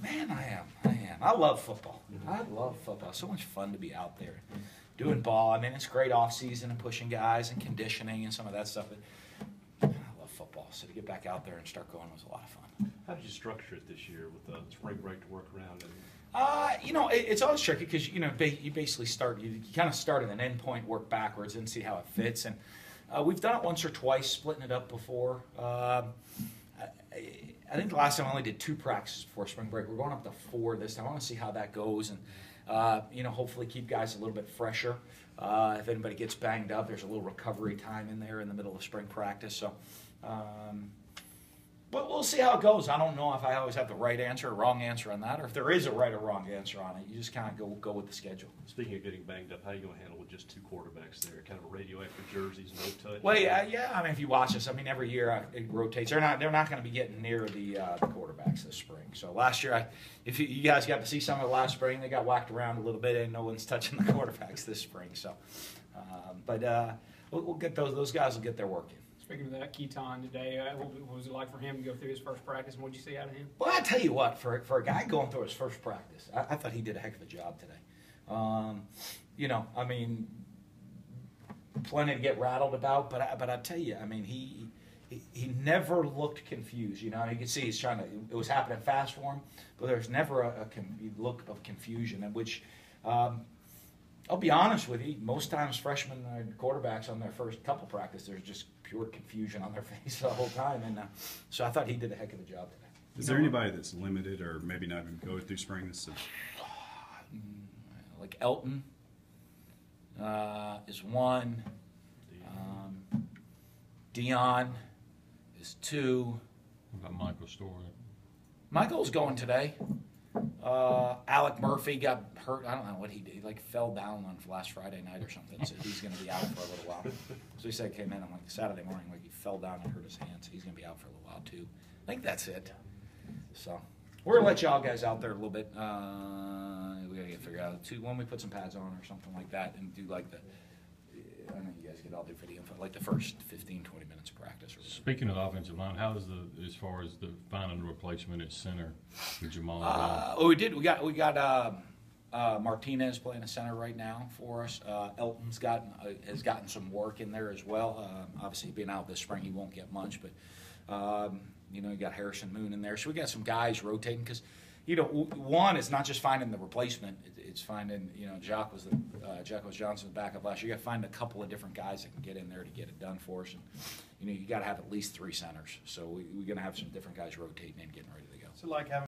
Man, I am. I love football. I love football. It's so much fun to be out there doing ball. I mean, it's great off season and pushing guys and conditioning and some of that stuff. But I love football. So to get back out there and start going was a lot of fun. How did you structure it this year with the spring break to work around? It's always tricky because you basically you kind of start at an end point, work backwards, and see how it fits. And we've done it once or twice, splitting it up before. I think the last time I only did 2 practices before spring break. We're going up to 4 this time. I want to see how that goes, and hopefully keep guys a little bit fresher. If anybody gets banged up, there's a little recovery time in there in the middle of spring practice. So. But we'll see how it goes. I don't know if I always have the right answer or wrong answer on that, or if there is a right or wrong answer on it. You just kind of go with the schedule. Speaking of getting banged up, how are you going to handle with just 2 quarterbacks there? Kind of radioactive jerseys, no touch. Well, yeah. I mean, if you watch this, I mean, every year it rotates. They're not going to be getting near the quarterbacks this spring. So last year, if you guys got to see some of the last spring, they got whacked around a little bit, and no one's touching the quarterbacks this spring. So, we'll get those guys will get their work in. Speaking of that, Keaton today, what was it like for him to go through his first practice, and what did you see out of him? Well, I tell you what, for a guy going through his first practice, I thought he did a heck of a job today. I mean, plenty to get rattled about, but I tell you, I mean, he never looked confused. You can see he's trying to. It was happening fast for him, but there's never a look of confusion, which. I'll be honest with you. Most times, freshmen quarterbacks on their first couple practice, there's just pure confusion on their face the whole time, and so I thought he did a heck of a job today. Is there anybody that's limited, or maybe not even go through spring? Like Elton is 1. Dion is 2. What about Michael Story? Michael's going today. Alec Murphy got hurt. I don't know what he did. He fell down on last Friday night or something. So he's going to be out for a little while. So he said he came in on Saturday morning, he fell down and hurt his hand. So he's going to be out for a little while too. I think that's it. So we're gonna let y'all guys out there a little bit. We gotta get figured out when we put some pads on or something like that, and do I know you guys get all do for the info, like the first 15, 20 minutes of practice. Or Speaking of the offensive line, how is as far as the finding a replacement at center with Jamal? We did. We got Martinez playing a center right now for us. Elton's has gotten some work in there as well. Obviously, being out this spring, he won't get much, but you got Harrison Moon in there. So we got some guys rotating because. One, it's not just finding the replacement. It's finding, Jacques was Johnson's backup last year. You got to find a couple of different guys that can get in there to get it done for us. And, you got to have at least 3 centers. So we're going to have some different guys rotating and getting ready to go. So like having